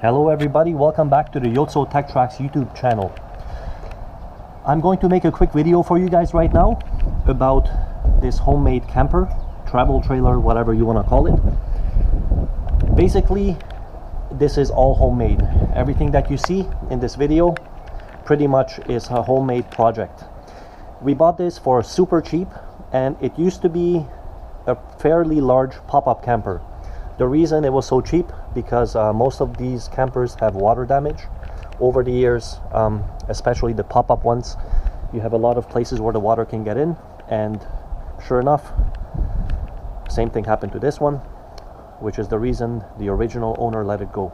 Hello everybody, welcome back to the Yotso Tech Tracks YouTube channel. I'm going to make a quick video for you guys right now about this homemade camper, travel trailer, whatever you want to call it. Basically, this is all homemade. Everything that you see in this video pretty much is a homemade project. We bought this for super cheap, and it used to be a fairly large pop-up camper. The reason it was so cheap, because most of these campers have water damage over the years, especially the pop-up ones. You have a lot of places where the water can get in, and sure enough, same thing happened to this one, which is the reason the original owner let it go.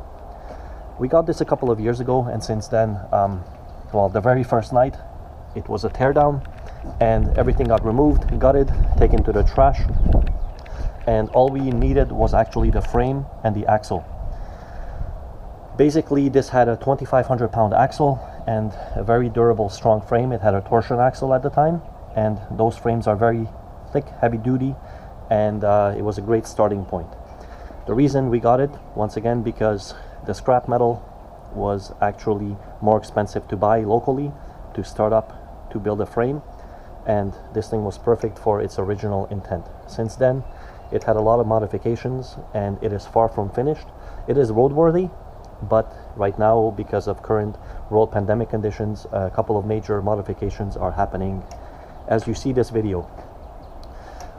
We got this a couple of years ago, and since then, well, the very first night it was a teardown, and everything got removed, gutted, taken to the trash. And all we needed was actually the frame and the axle. Basically, this had a 2,500 pound axle and a very durable, strong frame. It had a torsion axle at the time, and those frames are very thick, heavy duty, and it was a great starting point. The reason we got it, once again, because the scrap metal was actually more expensive to buy locally to start up to build a frame, and this thing was perfect for its original intent. Since then, it had a lot of modifications, and it is far from finished. It is roadworthy, but right now, because of current world pandemic conditions, a couple of major modifications are happening as you see this video.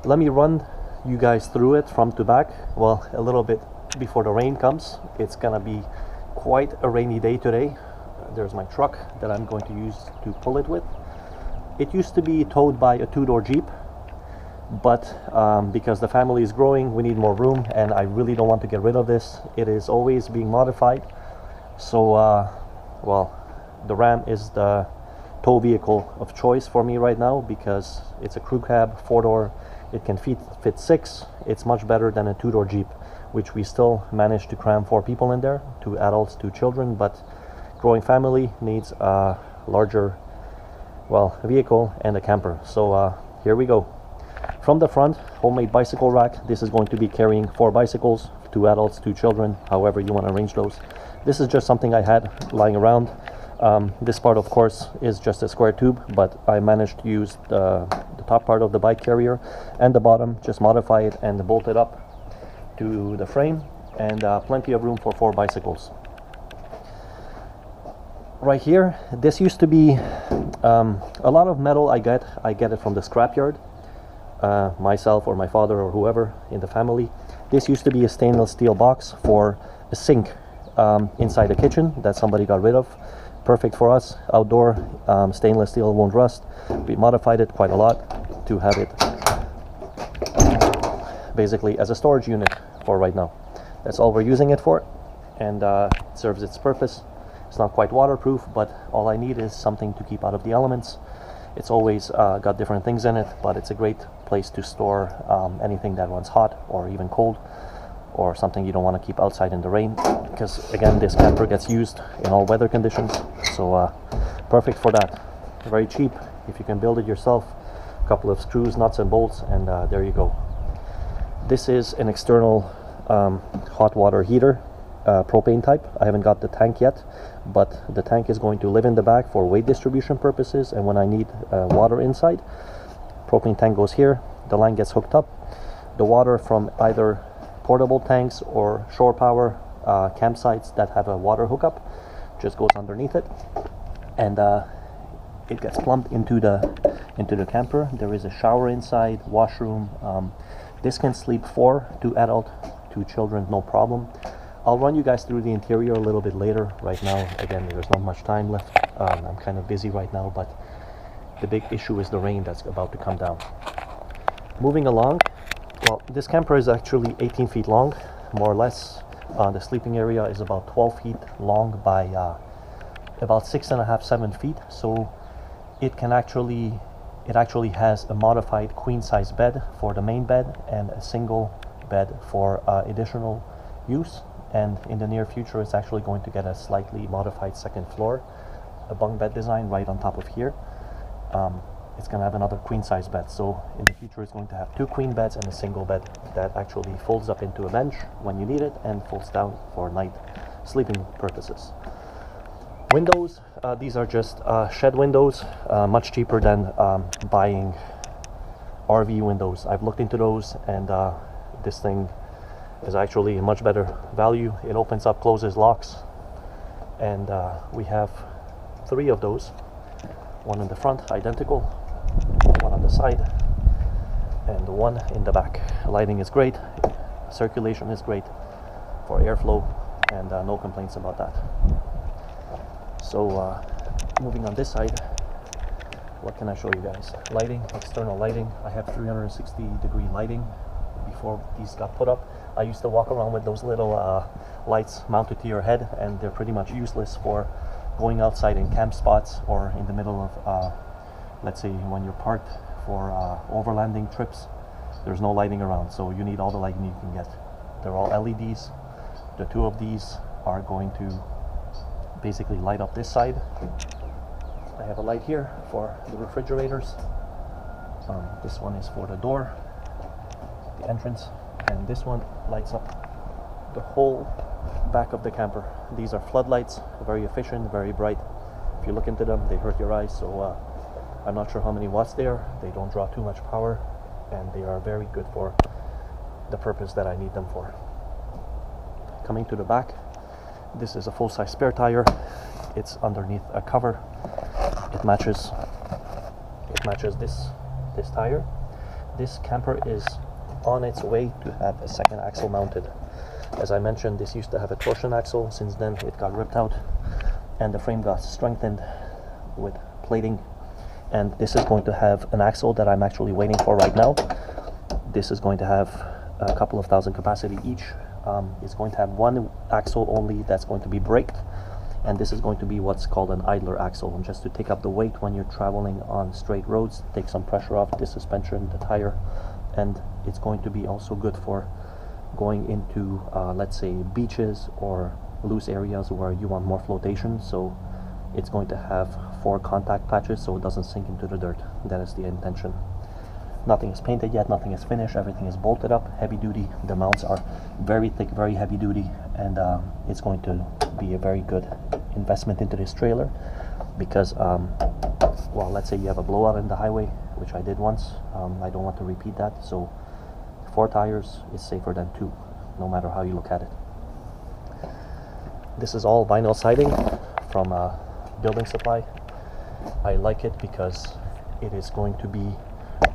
Let me run you guys through it from to back. Well, a little bit before the rain comes. It's gonna be quite a rainy day today. There's my truck that I'm going to use to pull it with. It used to be towed by a two-door Jeep, but because the family is growing, we need more room, and I really don't want to get rid of this. It is always being modified, so well, the Ram is the tow vehicle of choice for me right now, because it's a crew cab, four-door. It can fit six. It's much better than a two-door Jeep, which we still managed to cram 4 people in there, 2 adults, 2 children, but growing family needs a larger, well, vehicle and a camper. So here we go. From the front, homemade bicycle rack. This is going to be carrying 4 bicycles, 2 adults, 2 children, however you want to arrange those. This is just something I had lying around. This part, of course, is just a square tube, but I managed to use the top part of the bike carrier and the bottom, just modify it and bolt it up to the frame, and plenty of room for 4 bicycles. Right here, this used to be a lot of metal I get it from the scrapyard. Myself or my father or whoever in the family. This used to be a stainless steel box for a sink inside the kitchen that somebody got rid of. Perfect for us, outdoor, stainless steel, won't rust. We modified it quite a lot to have it basically as a storage unit for right now. That's all we're using it for, and it serves its purpose. It's not quite waterproof, but all I need is something to keep out of the elements. It's always got different things in it, but it's a great place to store anything that runs hot or even cold, or something you don't want to keep outside in the rain, because again, this camper gets used in all weather conditions, so perfect for that. Very cheap if you can build it yourself. A couple of screws, nuts and bolts, and there you go. This is an external hot water heater, propane type. I haven't got the tank yet, but the tank is going to live in the back for weight distribution purposes, and when I need water inside, propane tank goes here, the line gets hooked up. The water from either portable tanks or shore power campsites that have a water hookup just goes underneath it, and it gets plumbed into the camper. There is a shower inside, washroom. This can sleep 4, 2 adult, 2 children, no problem. I'll run you guys through the interior a little bit later. Right now, again, there's not much time left. I'm kind of busy right now, but the big issue is the rain that's about to come down. Moving along, well, this camper is actually 18 feet long, more or less. The sleeping area is about 12 feet long by about 6.5, 7 feet. So it actually has a modified queen size bed for the main bed and a single bed for additional use. And in the near future, it's actually going to get a slightly modified second floor, a bunk bed design right on top of here. It's going to have another queen size bed. So in the future, it's going to have 2 queen beds and a single bed that actually folds up into a bench when you need it and folds down for night sleeping purposes. Windows, these are just shed windows, much cheaper than buying RV windows. I've looked into those, and this thing is actually a much better value. It opens up, closes, locks, and we have 3 of those. One in the front, identical, one on the side, and one in the back. Lighting is great, circulation is great for airflow, and no complaints about that. So moving on this side, what can I show you guys? Lighting, external lighting. I have 360-degree lighting before these got put up. I used to walk around with those little lights mounted to your head, and they're pretty much useless for going outside in camp spots or in the middle of, let's say, when you're parked for overlanding trips. There's no lighting around, so you need all the lighting you can get. They're all LEDs. The 2 of these are going to basically light up this side. I have a light here for the refrigerators. This one is for the door, the entrance, and this one lights up the whole back of the camper. These are floodlights, very efficient, very bright. If you look into them, they hurt your eyes, so I'm not sure how many watts they are. They don't draw too much power, and they are very good for the purpose that I need them for. Coming to the back, this is a full-size spare tire. It's underneath a cover. It matches this tire. This camper is on its way to have a second axle mounted. As I mentioned, this used to have a torsion axle. Since then it got ripped out and the frame got strengthened with plating, and this is going to have an axle that I'm actually waiting for right now. This is going to have a couple of thousand capacity each. It's going to have one axle only that's going to be braked, and this is going to be what's called an idler axle, and just to take up the weight when you're traveling on straight roads, take some pressure off the suspension, the tire. And it's going to be also good for going into let's say beaches or loose areas where you want more flotation. So it's going to have 4 contact patches so it doesn't sink into the dirt. That is the intention. Nothing is painted yet, nothing is finished, everything is bolted up, heavy duty. The mounts are very thick, very heavy duty, and it's going to be a very good investment into this trailer because well, let's say you have a blowout in the highway, which I did once. I don't want to repeat that, so 4 tires is safer than 2, no matter how you look at it. This is all vinyl siding from Building Supply. I like it because it is going to be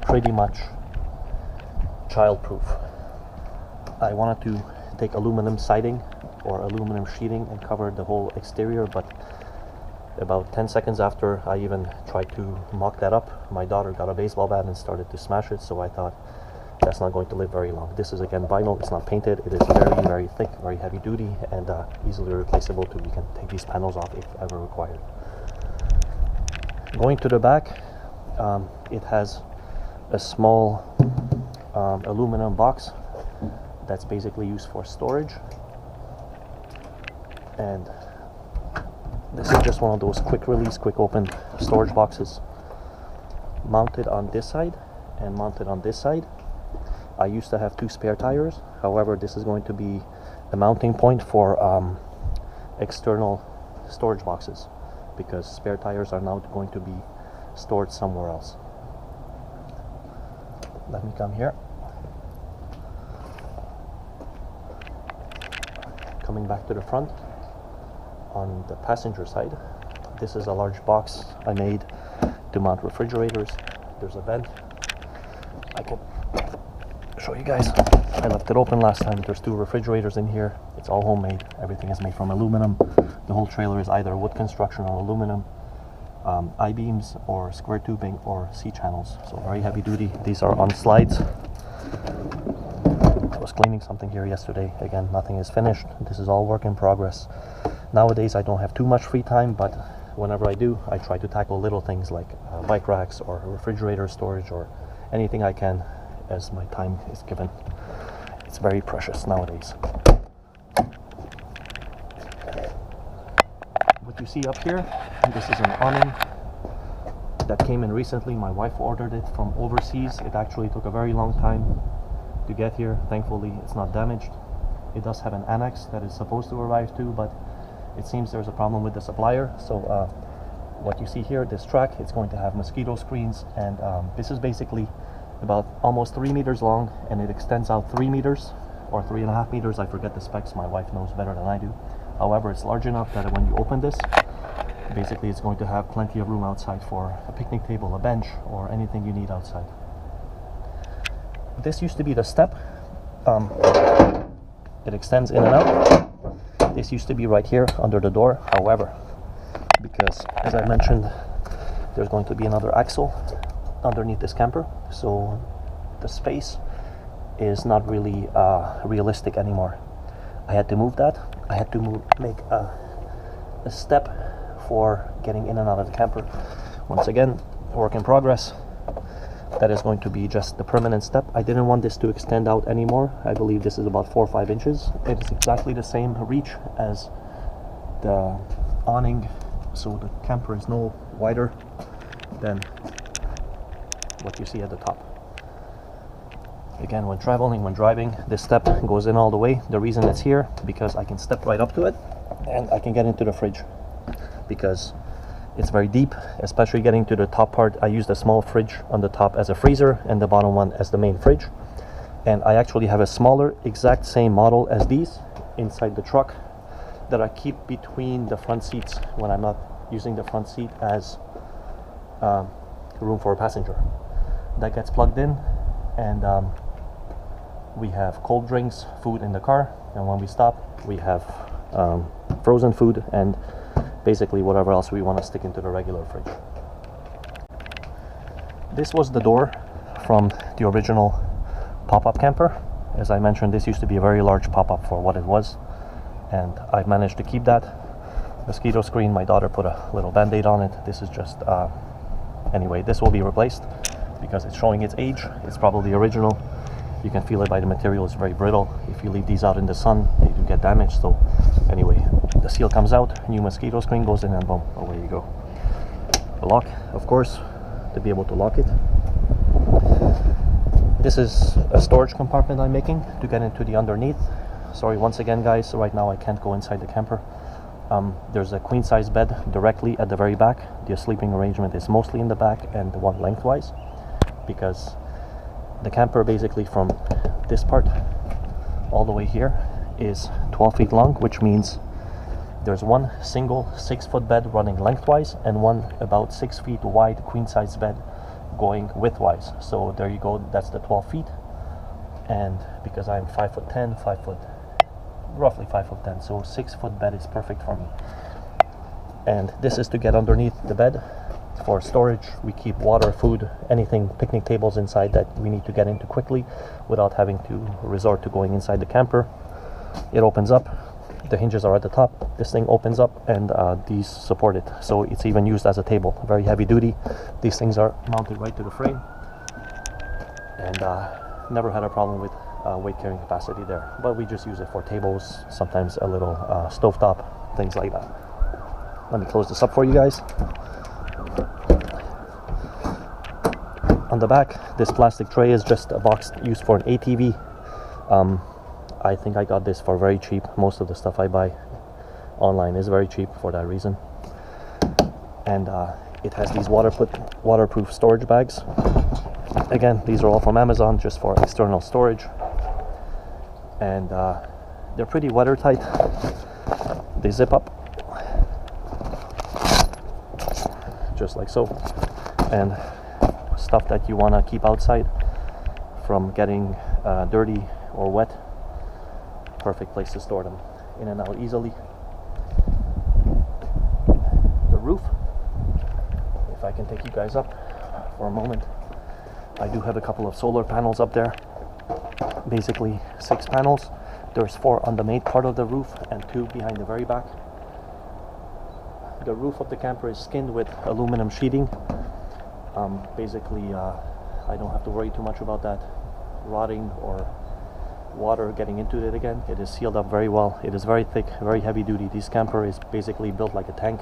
pretty much child-proof. I wanted to take aluminum siding or aluminum sheeting and cover the whole exterior, but about 10 seconds after I even tried to mock that up, my daughter got a baseball bat and started to smash it, so I thought that's not going to live very long. This is again vinyl, it's not painted, it is very, very thick, very heavy duty, and easily replaceable too. You can take these panels off if ever required. Going to the back, it has a small aluminum box that's basically used for storage, and this is just one of those quick release, quick open storage boxes mounted on this side and mounted on this side. I used to have 2 spare tires, however this is going to be a mounting point for external storage boxes because spare tires are now going to be stored somewhere else. Let me come here. Coming back to the front, on the passenger side, this is a large box I made to mount refrigerators. There's a vent. I can show you guys. I left it open last time. There's 2 refrigerators in here. It's all homemade. Everything is made from aluminum. The whole trailer is either wood construction or aluminum, I-beams or square tubing or C-channels. So very heavy duty. These are on slides. I was cleaning something here yesterday. Again, nothing is finished. This is all work in progress. Nowadays I don't have too much free time, but whenever I do, I try to tackle little things like bike racks or refrigerator storage or anything I can as my time is given. It's very precious nowadays. What you see up here, this is an awning that came in recently. My wife ordered it from overseas. It actually took a very long time to get here. Thankfully it's not damaged. It does have an annex that is supposed to arrive too, but it seems there's a problem with the supplier. So what you see here, this track, it's going to have mosquito screens, and this is basically about almost 3 meters long, and it extends out 3 meters or 3.5 meters. I forget the specs, my wife knows better than I do. However, it's large enough that when you open this, basically it's going to have plenty of room outside for a picnic table, a bench, or anything you need outside. This used to be the step. It extends in and out. This used to be right here under the door. However, because as I mentioned, there's going to be another axle underneath this camper, so the space is not really realistic anymore. I had to move that. I had to make a step for getting in and out of the camper. Once again, work in progress. That is going to be just the permanent step. I didn't want this to extend out anymore. I believe this is about 4 or 5 inches. It is exactly the same reach as the awning, so the camper is no wider than what you see at the top. Again, when traveling, when driving, this step goes in all the way. The reason it's here, because I can step right up to it and I can get into the fridge, because it's very deep, especially getting to the top part. I used a small fridge on the top as a freezer and the bottom one as the main fridge. And I actually have a smaller, exact same model as these inside the truck that I keep between the front seats when I'm not using the front seat as room for a passenger. That gets plugged in, and we have cold drinks, food in the car, and when we stop, we have frozen food and basically whatever else we want to stick into the regular fridge. This was the door from the original pop-up camper. As I mentioned, this used to be a very large pop-up for what it was, and I've managed to keep that. Mosquito screen, my daughter put a little band-aid on it. This is just anyway, this will be replaced because it's showing its age. It's probably original. You can feel it by the material. It's very brittle. If you leave these out in the sun, they do get damaged. So anyway, the seal comes out, new mosquito screen goes in, and boom, away you go. The lock, of course, to be able to lock it. This is a storage compartment I'm making to get into the underneath. Sorry once again guys, right now I can't go inside the camper. There's a queen size bed directly at the very back. The sleeping arrangement is mostly in the back and the one lengthwise, because the camper basically from this part all the way here is 12 feet long, which means there's one single 6-foot bed running lengthwise and one about 6 feet wide queen size bed going widthwise. So there you go, that's the 12 feet. And because I'm 5'10", roughly 5'10", so 6-foot bed is perfect for me. And this is to get underneath the bed for storage. We keep water, food, anything, picnic tables inside that we need to get into quickly without having to resort to going inside the camper. It opens up, the hinges are at the top, this thing opens up, and these support it, so it's even used as a table. Very heavy duty. These things are mounted right to the frame, and never had a problem with weight carrying capacity there, but we just use it for tables, sometimes a little stovetop, things like that. Let me close this up for you guys. On the back, this plastic tray is just a box used for an ATV. I think I got this for very cheap. Most of the stuff I buy online is very cheap for that reason. And it has these waterproof storage bags. Again, these are all from Amazon, just for external storage. And they're pretty watertight. They zip up, just like so. And stuff that you want to keep outside from getting dirty or wet, perfect place to store them in and out easily. The roof, if I can take you guys up for a moment, I do have a couple of solar panels up there, basically 6 panels. There's 4 on the main part of the roof and 2 behind the very back. The roof of the camper is skinned with aluminum sheeting. Basically I don't have to worry too much about that rotting or water getting into it again. It is sealed up very well. It is very thick, very heavy duty. This camper is basically built like a tank.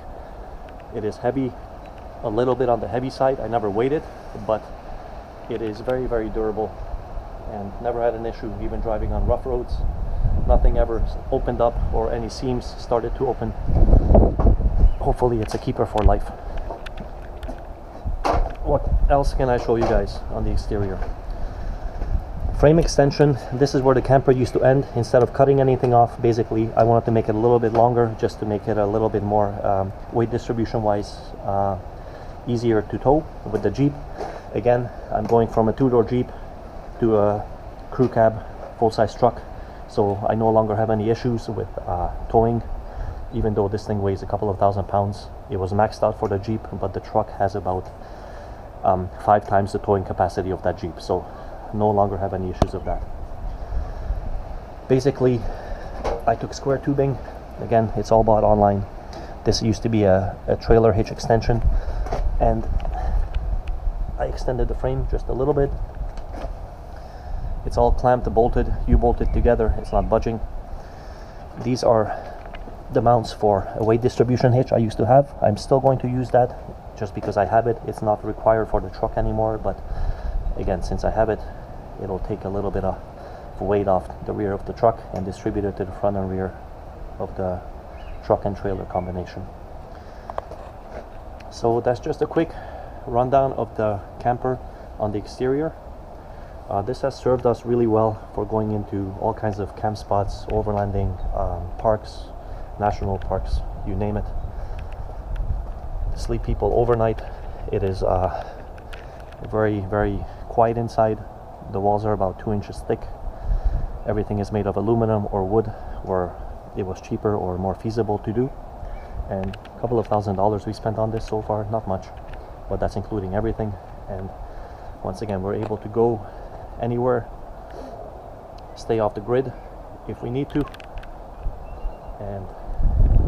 It is heavy, a little bit on the heavy side. I never weighed it, but it is very, very durable and never had an issue even driving on rough roads. Nothing ever opened up or any seams started to open. Hopefully it's a keeper for life. What else can I show you guys on the exterior? Frame extension. This is where the camper used to end. Instead of cutting anything off, basically I wanted to make it a little bit longer, just to make it a little bit more weight distribution wise easier to tow with the Jeep. Again, I'm going from a two-door Jeep to a crew cab full-size truck, so I no longer have any issues with towing. Even though this thing weighs a couple of thousand pounds, it was maxed out for the Jeep, but the truck has about 5 times the towing capacity of that Jeep, so no longer have any issues of that. Basically, I took square tubing. Again, it's all bought online. This used to be a trailer hitch extension, and I extended the frame just a little bit. It's all clamped, bolted, U-bolted together. It's not budging. These are the mounts for a weight distribution hitch I used to have. I'm still going to use that just because I have it. It's not required for the truck anymore, but again, since I have it, it'll take a little bit of weight off the rear of the truck and distribute it to the front and rear of the truck and trailer combination. So that's just a quick rundown of the camper on the exterior. This has served us really well for going into all kinds of camp spots, overlanding, parks, national parks, you name it. To sleep people overnight. It is very, very quiet inside. The walls are about 2 inches thick. Everything is made of aluminum or wood, where it was cheaper or more feasible to do. And a couple of $1,000s we spent on this so far, not much, but that's including everything. And once again, we're able to go anywhere, stay off the grid if we need to, and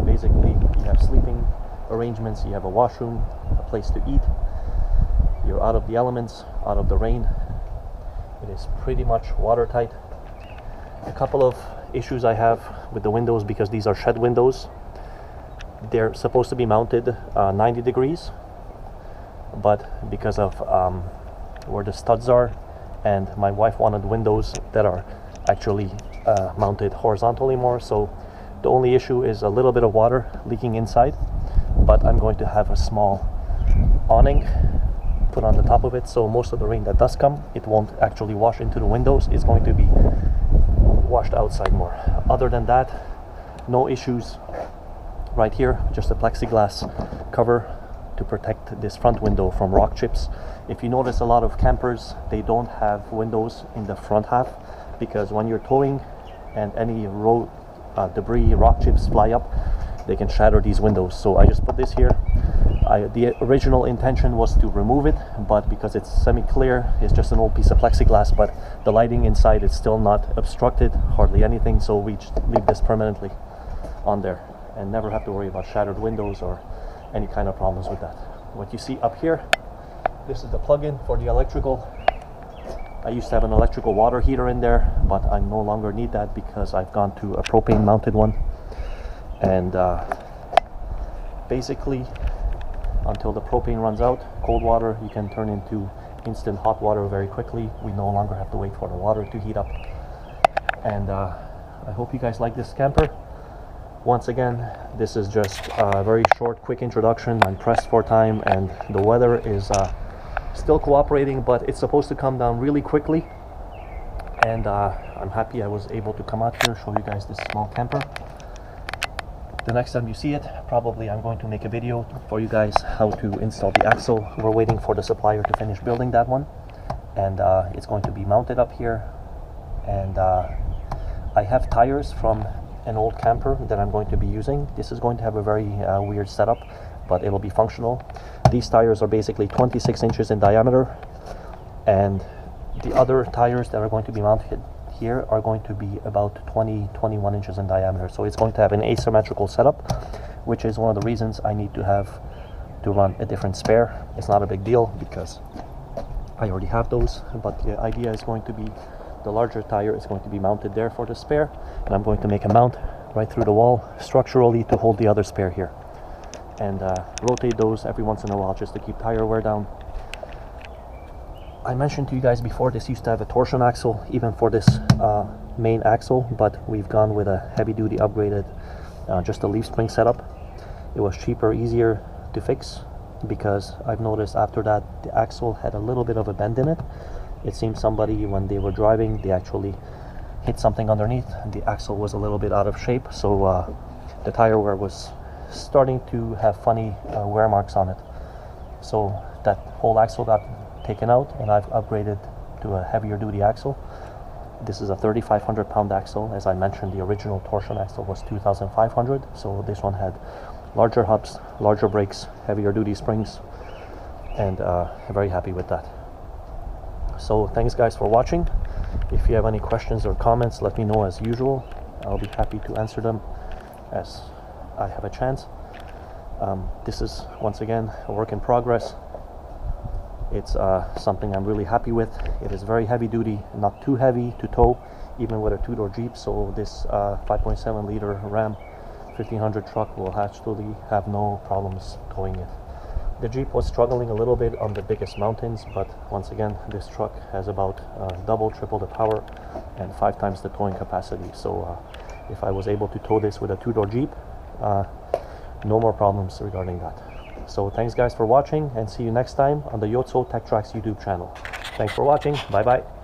basically you have sleeping arrangements, you have a washroom, a place to eat, you're out of the elements, out of the rain. It is pretty much watertight. A couple of issues I have with the windows, because these are shed windows. They're supposed to be mounted 90 degrees, but because of where the studs are, and my wife wanted windows that are actually mounted horizontally more, so the only issue is a little bit of water leaking inside. But I'm going to have a small awning put on the top of it, so most of the rain that does come, it won't actually wash into the windows. It's going to be washed outside more. Other than that, no issues. Right here, just a plexiglass cover to protect this front window from rock chips. If you notice, a lot of campers, they don't have windows in the front half, because when you're towing and any road debris, rock chips fly up, they can shatter these windows. So I just put this here. The original intention was to remove it, but because it's semi-clear, it's just an old piece of plexiglass, but the lighting inside is still not obstructed, hardly anything, so we just leave this permanently on there and never have to worry about shattered windows or any kind of problems with that. What you see up here, this is the plug-in for the electrical. I used to have an electrical water heater in there, but I no longer need that because I've gone to a propane mounted one. And basically, until the propane runs out, cold water you can turn into instant hot water very quickly. We no longer have to wait for the water to heat up. And I hope you guys like this camper. Once again, this is just a very short, quick introduction. I'm pressed for time, and the weather is still cooperating, but it's supposed to come down really quickly. And I'm happy I was able to come out here, show you guys this small camper. The next time you see it, probably I'm going to make a video for you guys how to install the axle. We're waiting for the supplier to finish building that one, and it's going to be mounted up here. And I have tires from an old camper that I'm going to be using. This is going to have a very weird setup, but it'll be functional. These tires are basically 26 inches in diameter, and the other tires that are going to be mounted here are going to be about 21 inches in diameter. So it's going to have an asymmetrical setup, which is one of the reasons I need to run a different spare. It's not a big deal because I already have those, but the idea is going to be the larger tire is going to be mounted there for the spare, and I'm going to make a mount right through the wall structurally to hold the other spare here, and rotate those every once in a while just to keep tire wear down. I mentioned to you guys before, this used to have a torsion axle. Even for this main axle, but we've gone with a heavy duty upgraded, just a leaf spring setup. It was cheaper, easier to fix, because I've noticed after that the axle had a little bit of a bend in it. It seems somebody, when they were driving, they actually hit something underneath and the axle was a little bit out of shape, so the tire wear was starting to have funny wear marks on it. So that whole axle got taken out and I've upgraded to a heavier duty axle. This is a 3,500 pound axle. As I mentioned, the original torsion axle was 2,500, so this one had larger hubs, larger brakes, heavier duty springs, and I'm very happy with that. So thanks guys for watching. If you have any questions or comments, let me know as usual. I'll be happy to answer them as I have a chance. This is once again a work in progress. It's something I'm really happy with. It is very heavy duty, not too heavy to tow, even with a two-door Jeep. So this 5.7 liter Ram 1500 truck will actually have no problems towing it. The Jeep was struggling a little bit on the biggest mountains, but once again, this truck has about double, triple the power and 5 times the towing capacity. So if I was able to tow this with a two-door Jeep, no more problems regarding that. So thanks guys for watching, and see you next time on the Yotso Tech Tracks YouTube channel. Thanks for watching. Bye bye.